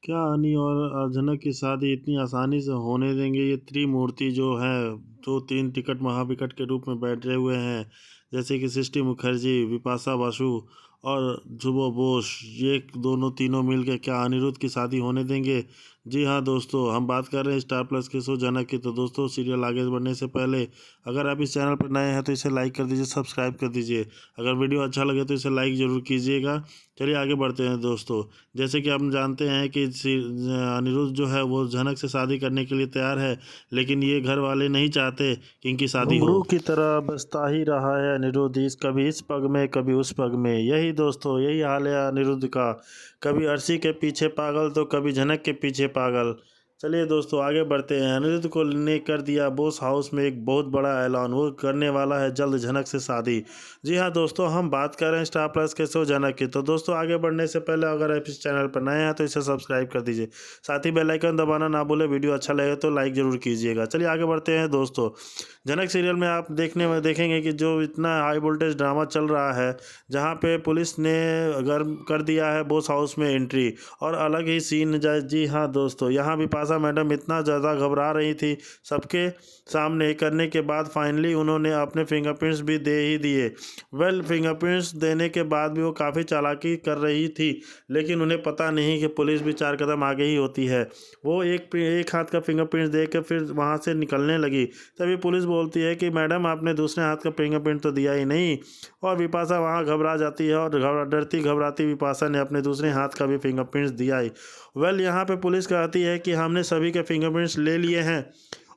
क्या अनी और जनक की शादी इतनी आसानी से होने देंगे? ये त्रिमूर्ति जो है, जो 3 टिकट महाविकट के रूप में बैठे हुए हैं, जैसे कि सृष्टि मुखर्जी, बिपाशा बासु और ध्रुव बोस, ये दोनों तीनों मिलके क्या अनिरुद्ध की शादी होने देंगे? जी हाँ दोस्तों, हम बात कर रहे हैं स्टार प्लस के शो जनक की। तो दोस्तों, सीरियल आगे बढ़ने से पहले अगर आप इस चैनल पर नए हैं तो इसे लाइक कर दीजिए, सब्सक्राइब कर दीजिए। अगर वीडियो अच्छा लगे तो इसे लाइक ज़रूर कीजिएगा। चलिए आगे बढ़ते हैं दोस्तों। जैसे कि हम जानते हैं कि अनिरुद्ध जो है वो जनक से शादी करने के लिए तैयार है, लेकिन ये घर वाले नहीं चाहते कि इनकी शादी हो। घुंघरू की तरह बसता ही रहा है अनिरुद्ध, कभी इस पग में कभी उस पग में। यही दोस्तों, यही हाल है अनिरुद्ध का। कभी अर्शी के पीछे पागल तो कभी जनक के पीछे पागल। चलिए दोस्तों आगे बढ़ते हैं। अनिरुद्ध को ने कर दिया बॉस हाउस में एक बहुत बड़ा ऐलान, वो करने वाला है जल्द जनक से शादी। जी हाँ दोस्तों, हम बात कर रहे हैं स्टार प्लस के शो जनक की। तो दोस्तों, आगे बढ़ने से पहले अगर आप इस चैनल पर नए हैं तो इसे सब्सक्राइब कर दीजिए, साथ ही बेल आइकन दबाना ना भूलें। वीडियो अच्छा लगे तो लाइक ज़रूर कीजिएगा। चलिए आगे बढ़ते हैं दोस्तों। जनक सीरियल में आप देखेंगे कि जो इतना हाई वोल्टेज ड्रामा चल रहा है, जहाँ पे पुलिस ने अगर कर दिया है बॉस हाउस में एंट्री, और अलग ही सीन जाए। जी हाँ दोस्तों, यहाँ बिपाशा मैडम इतना ज़्यादा घबरा रही थी सबके सामने करने के बाद फाइनली उन्होंने अपने फिंगरप्रिंट्स भी दे ही दिए। फिंगरप्रिंट्स देने के बाद भी वो काफ़ी चालाकी कर रही थी, लेकिन उन्हें पता नहीं कि पुलिस भी 4 कदम आगे ही होती है। वो एक हाथ का फिंगरप्रिंट्स दे के फिर वहाँ से निकलने लगी। तभी पुलिस बोलती है कि मैडम, आपने दूसरे हाथ का फिंगरप्रिंट तो दिया ही नहीं। और बिपाशा वहाँ घबरा जाती है और डरती घबराती बिपाशा ने अपने दूसरे हाथ का भी फिंगरप्रिंट्स दिया ही। यहाँ पे पुलिस कहती है कि हमने सभी के फिंगरप्रिंट्स ले लिए हैं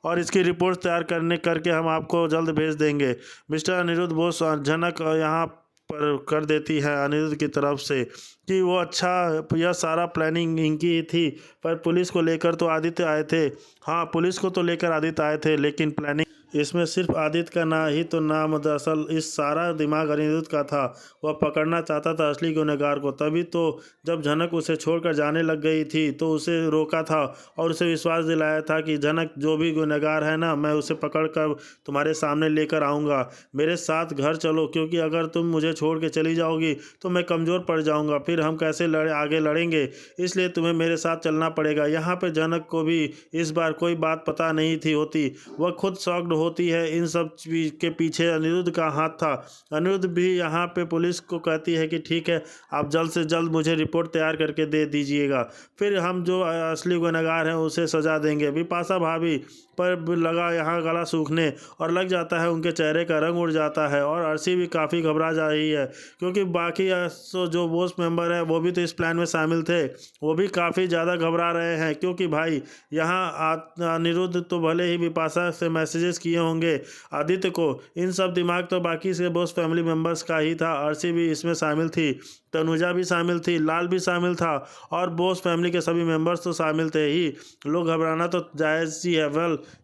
और इसकी रिपोर्ट तैयार करके हम आपको जल्द भेज देंगे। मिस्टर अनिरुद्ध बोस जनक यहाँ पर कर देती है अनिरुद्ध की तरफ से कि वो अच्छा, यह सारा प्लानिंग इनकी ही थी। पर पुलिस को लेकर तो आदित्य आए थे। हाँ, पुलिस को तो लेकर आदित्य आए थे, लेकिन प्लानिंग इसमें सिर्फ आदित्य का ना ही तो नाम, दरअसल इस सारा दिमाग अनिरुद्ध का था। वह पकड़ना चाहता था असली गुनहगार को। तभी तो जब जनक उसे छोड़कर जाने लग गई थी तो उसे रोका था और उसे विश्वास दिलाया था कि जनक जो भी गुनहगार है ना, मैं उसे पकड़ कर तुम्हारे सामने लेकर आऊँगा। मेरे साथ घर चलो, क्योंकि अगर तुम मुझे छोड़ के चली जाओगी तो मैं कमज़ोर पड़ जाऊँगा, फिर हम कैसे आगे लड़ेंगे। इसलिए तुम्हें मेरे साथ चलना पड़ेगा। यहाँ पर जनक को भी इस बार कोई बात पता नहीं थी होती। वह खुद शॉक्ड होती है। इन सब के पीछे अनिरुद्ध का हाथ था। अनिरुद्ध भी यहाँ पे पुलिस को कहती है कि ठीक है, आप जल्द से जल्द मुझे रिपोर्ट तैयार करके दे दीजिएगा, फिर हम जो असली गुनहगार हैं उसे सजा देंगे। बिपाशा भाभी पर लगा यहाँ गला सूखने और लग जाता है, उनके चेहरे का रंग उड़ जाता है। और अर्शी भी काफ़ी घबरा जा रही है, क्योंकि बाकी जो बोस मेंबर है वो भी तो इस प्लान में शामिल थे। वो भी काफ़ी ज़्यादा घबरा रहे हैं, क्योंकि भाई यहाँ अनिरुद्ध तो भले ही बिपाशा से मैसेजेस किए होंगे आदित्य को, इन सब दिमाग तो बाकी से बॉस फैमिली मेम्बर्स का ही था। अर्शी भी इसमें शामिल थी, तनुजा भी शामिल थी, लाल भी शामिल था, और बॉस फैमिली के सभी मेंबर्स तो शामिल थे ही। लोग घबराना तो जायज़ ही है।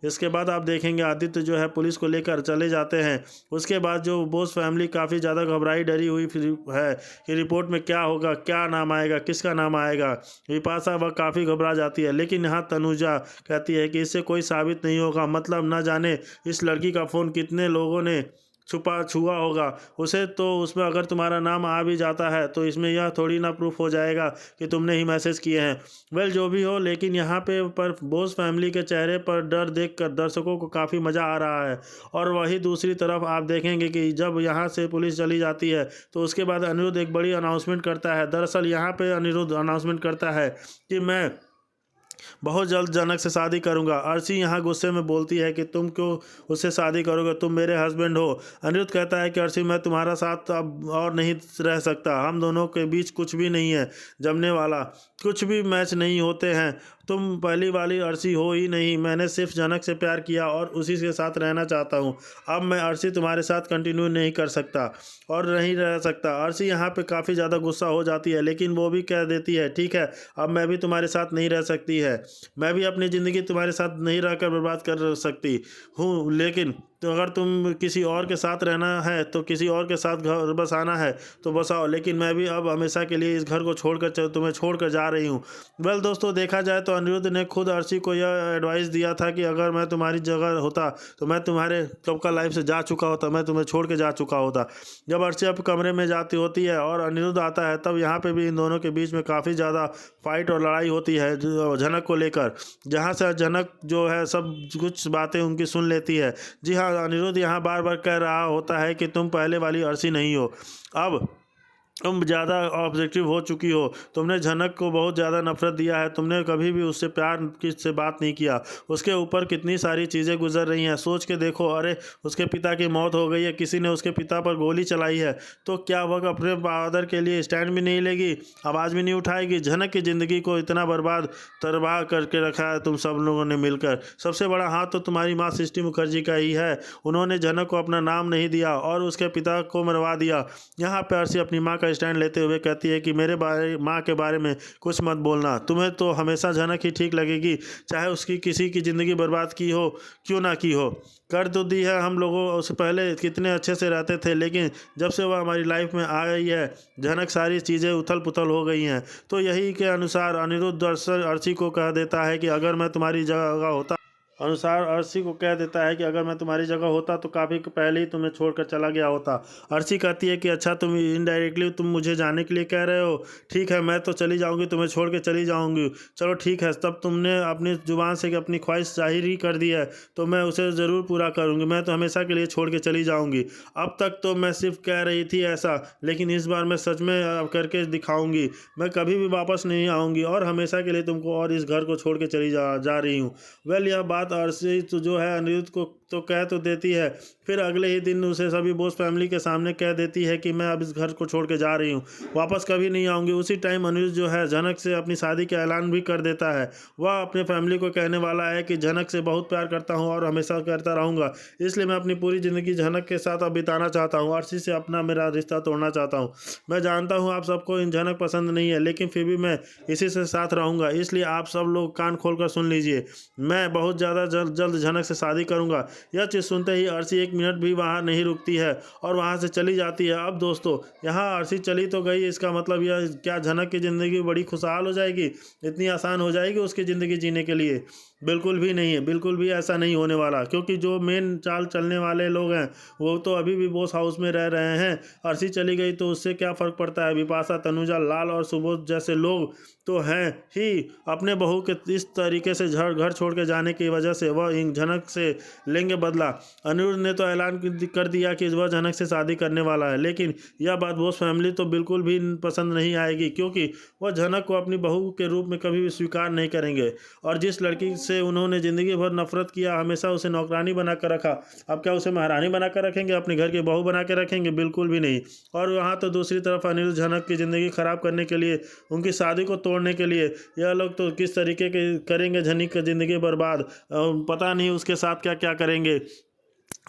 इसके बाद आप देखेंगे आदित्य जो है पुलिस को लेकर चले जाते हैं। उसके बाद जो बॉस फैमिली काफ़ी ज़्यादा घबराई डरी हुई है कि रिपोर्ट में क्या होगा, क्या नाम आएगा, किसका नाम आएगा। बिपाशा वह काफ़ी घबरा जाती है, लेकिन यहाँ तनुजा कहती है कि इससे कोई साबित नहीं होगा। मतलब न जाने इस लड़की का फ़ोन कितने लोगों ने छुआ होगा उसे, तो उसमें अगर तुम्हारा नाम आ भी जाता है तो इसमें यह थोड़ी ना प्रूफ हो जाएगा कि तुमने ही मैसेज किए हैं। जो भी हो, लेकिन यहाँ पे पर बॉस फैमिली के चेहरे पर डर देखकर दर्शकों को काफ़ी मज़ा आ रहा है। और वही दूसरी तरफ आप देखेंगे कि जब यहाँ से पुलिस चली जाती है तो उसके बाद अनिरुद्ध एक बड़ी अनाउंसमेंट करता है। दरअसल यहाँ पे अनिरुद्ध अनाउंसमेंट करता है कि मैं बहुत जल्द जनक से शादी करूंगा। अर्शी यहाँ गुस्से में बोलती है कि तुम क्यों उससे शादी करोगे, तुम मेरे हस्बैंड हो। अनिरुद्ध कहता है कि अर्शी, मैं तुम्हारा साथ अब और नहीं रह सकता। हम दोनों के बीच कुछ भी नहीं है जमने वाला, कुछ भी मैच नहीं होते हैं। तुम पहली वाली अर्शी हो ही नहीं। मैंने सिर्फ जनक से प्यार किया और उसी के साथ रहना चाहता हूँ। अब मैं अर्शी तुम्हारे साथ कंटिन्यू नहीं कर सकता और नहीं रह सकता। अर्शी यहाँ पे काफ़ी ज़्यादा गुस्सा हो जाती है, लेकिन वो भी कह देती है ठीक है, अब मैं भी तुम्हारे साथ नहीं रह सकती है। मैं भी अपनी ज़िंदगी तुम्हारे साथ नहीं रहकर बर्बाद कर सकती हूँ, लेकिन तो अगर तुम किसी और के साथ रहना है तो किसी और के साथ घर बसाना है तो बसाओ, लेकिन मैं भी अब हमेशा के लिए इस घर को छोड़कर तुम्हें छोड़कर जा रही हूँ। वेल दोस्तों, देखा जाए तो अनिरुद्ध ने खुद अर्शी को यह एडवाइस दिया था कि अगर मैं तुम्हारी जगह होता तो मैं तुम्हारे कब का लाइफ से जा चुका होता, मैं तुम्हें छोड़ के जा चुका होता। जब अर्शी अब कमरे में जाती होती है और अनिरुद्ध आता है, तब यहाँ पे भी इन दोनों के बीच में काफ़ी ज़्यादा फाइट और लड़ाई होती है झनक को लेकर, जहाँ से झनक जो है सब कुछ बातें उनकी सुन लेती है। जी हाँ, अनिरुद्ध यहाँ बार बार कह रहा होता है कि तुम पहले वाली अर्शी नहीं हो, अब तुम ज़्यादा ऑब्जेक्टिव हो चुकी हो, तुमने झनक को बहुत ज़्यादा नफरत दिया है, तुमने कभी भी उससे प्यार की से बात नहीं किया, उसके ऊपर कितनी सारी चीज़ें गुजर रही हैं, सोच के देखो। अरे उसके पिता की मौत हो गई है, किसी ने उसके पिता पर गोली चलाई है, तो क्या वह अपने फादर के लिए स्टैंड भी नहीं लेगी, आवाज़ भी नहीं उठाएगी। झनक की ज़िंदगी को इतना बर्बाद तबाह करके रखा है तुम सब लोगों ने मिलकर। सबसे बड़ा हाथ तो तुम्हारी माँ सृष्टि मुखर्जी का ही है, उन्होंने झनक को अपना नाम नहीं दिया और उसके पिता को मरवा दिया। यहाँ पर अर्शी अपनी माँ का स्टैंड लेते हुए कहती है कि मेरे माँ के बारे में कुछ मत बोलना, तुम्हें तो हमेशा झनक ही ठीक लगेगी, चाहे उसकी किसी की ज़िंदगी बर्बाद की हो क्यों ना की हो। कर तो दी है, हम लोगों उससे पहले कितने अच्छे से रहते थे, लेकिन जब से वह हमारी लाइफ में आ गई है झनक सारी चीज़ें उथल पुथल हो गई हैं। तो यही के अनुसार अनिरुद्ध अर्शी को कह देता है कि अगर मैं तुम्हारी जगह होता अर्शी को कह देता है कि अगर मैं तुम्हारी जगह होता तो काफ़ी पहले ही तुम्हें छोड़कर चला गया होता। अर्शी कहती है कि अच्छा, तुम इनडायरेक्टली तुम मुझे जाने के लिए कह रहे हो, ठीक है मैं तो चली जाऊंगी, तुम्हें छोड़ के चली जाऊंगी, चलो ठीक है। तब तुमने अपनी ज़ुबान से अपनी ख्वाहिश जाहिर ही कर दी है तो मैं उसे ज़रूर पूरा करूँगी, मैं तो हमेशा के लिए छोड़ के चली जाऊँगी। अब तक तो मैं सिर्फ कह रही थी ऐसा, लेकिन इस बार मैं सच में करके दिखाऊँगी, मैं कभी भी वापस नहीं आऊँगी और हमेशा के लिए तुमको और इस घर को छोड़ के चली जा रही हूँ। वेल, यह बात अर्शी तो जो है अनिरुद्ध को तो कह तो देती है, फिर अगले ही दिन उसे सभी बोस फैमिली के सामने कह देती है कि मैं अब इस घर को छोड़ के जा रही हूँ, वापस कभी नहीं आऊँगी। उसी टाइम अनिरुद्ध जो है झनक से अपनी शादी का ऐलान भी कर देता है। वह अपने फैमिली को कहने वाला है कि झनक से बहुत प्यार करता हूँ और हमेशा करता रहूँगा, इसलिए मैं अपनी पूरी ज़िंदगी झनक के साथ अब बिताना चाहता हूँ, अर्शी से अपना मेरा रिश्ता तोड़ना चाहता हूँ। मैं जानता हूँ आप सबको इन झनक पसंद नहीं है, लेकिन फिर भी मैं इसी से साथ रहूँगा, इसलिए आप सब लोग कान खोल कर सुन लीजिए, मैं बहुत ज़्यादा जल्द झनक से शादी करूँगा। यह चीज़ सुनते ही अर्शी एक मिनट भी वहाँ नहीं रुकती है और वहाँ से चली जाती है। अब दोस्तों, यहाँ अर्शी चली तो गई, इसका मतलब यह क्या झनक की ज़िंदगी बड़ी खुशहाल हो जाएगी, इतनी आसान हो जाएगी उसकी ज़िंदगी जीने के लिए? बिल्कुल भी नहीं है, बिल्कुल भी ऐसा नहीं होने वाला, क्योंकि जो मेन चाल चलने वाले लोग हैं वो तो अभी भी बोस हाउस में रह रहे हैं। अर्शी चली गई तो उससे क्या फ़र्क पड़ता है, विपाशा, तनुजा, लाल और सुबोध जैसे लोग तो हैं ही। अपने बहू के इस तरीके से घर छोड़ के जाने की वजह से वह इन झनक से लेंगे बदला। अनिरुद्ध ने तो ऐलान कर दिया कि वह झनक से शादी करने वाला है, लेकिन यह बात बोस फैमिली तो बिल्कुल भी पसंद नहीं आएगी, क्योंकि वह झनक को अपनी बहू के रूप में कभी भी स्वीकार नहीं करेंगे। और जिस लड़की से उन्होंने ज़िंदगी भर नफरत किया, हमेशा उसे नौकरानी बनाकर रखा, अब क्या उसे महारानी बनाकर रखेंगे, अपने घर की बहू बना के रखेंगे? बिल्कुल भी नहीं। और वहाँ तो दूसरी तरफ अनिरुद्ध झनक की ज़िंदगी ख़राब करने के लिए, उनकी शादी को तोड़ने के लिए यह लोग तो किस तरीके के करेंगे झनक की ज़िंदगी बर्बाद, पता नहीं उसके साथ क्या क्या करेंगे,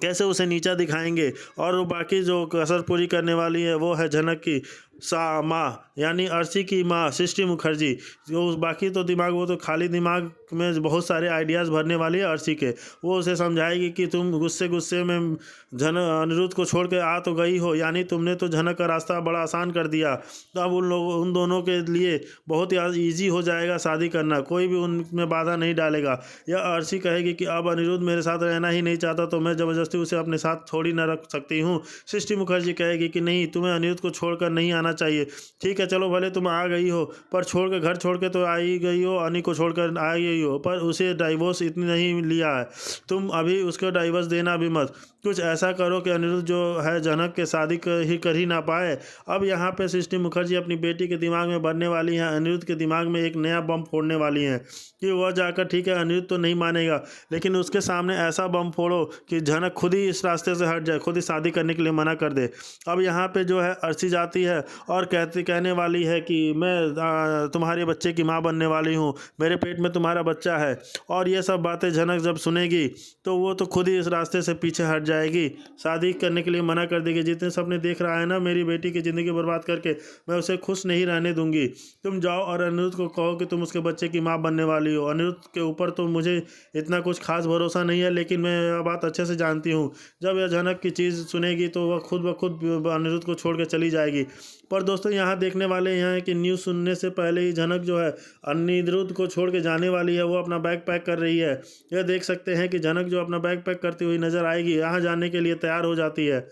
कैसे उसे नीचा दिखाएंगे। और वो बाकी जो कसर पूरी करने वाली है वो है झनक की माँ, यानी अर्शी की माँ सृष्टि मुखर्जी। जो बाकी तो दिमाग, वो तो खाली दिमाग में बहुत सारे आइडियाज़ भरने वाली है अर्शी के। वो उसे समझाएगी कि तुम गुस्से में अनिरुद्ध को छोड़ के आ तो गई हो, यानी तुमने तो झनक का रास्ता बड़ा आसान कर दिया, तो अब उन दोनों के लिए बहुत ही ईजी हो जाएगा शादी करना, कोई भी उनमें बाधा नहीं डालेगा। या अर्शी कहेगी कि अब अनिरुद्ध मेरे साथ रहना ही नहीं चाहता तो मैं ज़बरदस्ती उसे अपने साथ थोड़ी ना रख सकती हूँ। सृष्टि मुखर्जी कहेगी कि नहीं, तुम्हें अनिरुद्ध को छोड़कर नहीं आना चाहिए, ठीक है चलो भले तुम आ गई हो, पर घर छोड़ के तो आ ही गई हो, अनी को छोड़कर आ गई हो, पर उसे डाइवोर्स इतनी नहीं लिया है, तुम अभी उसको डाइवोर्स देना भी मत, कुछ ऐसा करो कि अनिरुद्ध जो है झनक के शादी कर ही ना पाए। अब यहाँ पे सृष्टि मुखर्जी अपनी बेटी के दिमाग में भरने वाली हैं, अनिरुद्ध के दिमाग में एक नया बम फोड़ने वाली हैं कि वह जाकर, ठीक है अनिरुद्ध तो नहीं मानेगा, लेकिन उसके सामने ऐसा बम फोड़ो कि झनक खुद ही इस रास्ते से हट जाए, खुद ही शादी करने के लिए मना कर दे। अब यहाँ पे जो है अर्शी जाती है और कहने वाली है कि मैं तुम्हारे बच्चे की माँ बनने वाली हूँ, मेरे पेट में तुम्हारा बच्चा है। और ये सब बातें जनक जब सुनेगी तो वो तो खुद ही इस रास्ते से पीछे हट जाएगी, शादी करने के लिए मना कर देगी। जितने सपने देख रहा है ना मेरी बेटी की ज़िंदगी बर्बाद करके, मैं उसे खुश नहीं रहने दूंगी। तुम जाओ और अनिरुद्ध को कहो कि तुम उसके बच्चे की माँ बनने वाली हो। अनिरुद्ध के ऊपर तो मुझे इतना कुछ खास भरोसा नहीं है, लेकिन मैं यह बात अच्छे से जानती हूँ, जब यह जनक की चीज़ सुनेगी तो वह खुद ब खुद अनिरुद्ध को छोड़ कर चली जाएगी। पर दोस्तों यहाँ देखने वाले यहाँ है कि न्यूज़ सुनने से पहले ही जनक जो है अनिरुद्ध को छोड़ के जाने वाली है, वो अपना बैग पैक कर रही है। यह देख सकते हैं कि जनक जो अपना बैग पैक करती हुई नजर आएगी, यहाँ जाने के लिए तैयार हो जाती है।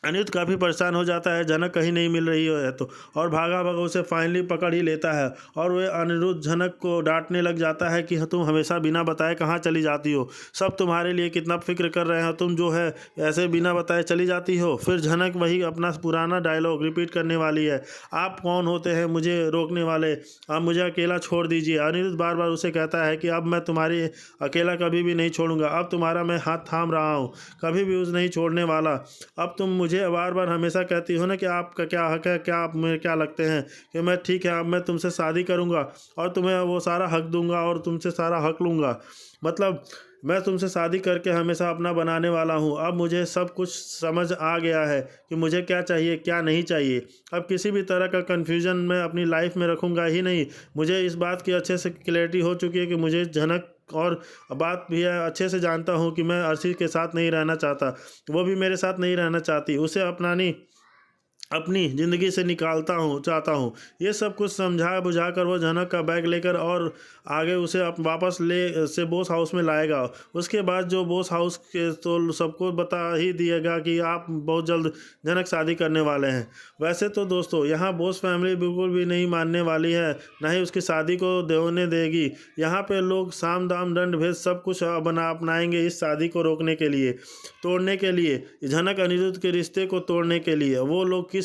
अनिरुद्ध काफ़ी परेशान हो जाता है, जनक कहीं नहीं मिल रही है तो, और भागा भागा उसे फाइनली पकड़ ही लेता है। और वह अनिरुद्ध जनक को डांटने लग जाता है कि तुम हमेशा बिना बताए कहाँ चली जाती हो, सब तुम्हारे लिए कितना फिक्र कर रहे हो, तुम जो है ऐसे बिना बताए चली जाती हो। फिर जनक वही अपना पुराना डायलॉग रिपीट करने वाली है, आप कौन होते हैं मुझे रोकने वाले, आप मुझे अकेला छोड़ दीजिए। अनिरुद्ध बार बार उसे कहता है कि अब मैं तुम्हारी अकेला कभी भी नहीं छोड़ूंगा, अब तुम्हारा मैं हाथ थाम रहा हूँ, कभी भी उसे नहीं छोड़ने वाला। अब तुम मुझे बार बार हमेशा कहती हो ना कि आपका क्या हक है, क्या आप मुझे क्या लगते हैं कि मैं ठीक है, अब मैं तुमसे शादी करूंगा और तुम्हें वो सारा हक दूंगा और तुमसे सारा हक लूंगा, मतलब मैं तुमसे शादी करके हमेशा अपना बनाने वाला हूँ। अब मुझे सब कुछ समझ आ गया है कि मुझे क्या चाहिए क्या नहीं चाहिए। अब किसी भी तरह का कन्फ्यूज़न मैं अपनी लाइफ में रखूँगा ही नहीं। मुझे इस बात की अच्छे से क्लैरिटी हो चुकी है कि मुझे जनक और बात भी है अच्छे से जानता हूँ कि मैं अर्शी के साथ नहीं रहना चाहता, वो भी मेरे साथ नहीं रहना चाहती, उसे अपनी ज़िंदगी से निकालता हूँ चाहता हूँ। ये सब कुछ समझा बुझा कर वो जनक का बैग लेकर और आगे उसे वापस ले से बोस हाउस में लाएगा। उसके बाद जो बोस हाउस के तो सबको बता ही दिएगा कि आप बहुत जल्द जनक शादी करने वाले हैं। वैसे तो दोस्तों यहाँ बोस फैमिली बिल्कुल भी नहीं मानने वाली है, ना ही उसकी शादी को होने देगी। यहाँ पे लोग साम दाम दंड भेद सब कुछ अपनाएंगे इस शादी को रोकने के लिए, तोड़ने के लिए, जनक अनिरुद्ध के रिश्ते को तोड़ने के लिए। वो लोग किस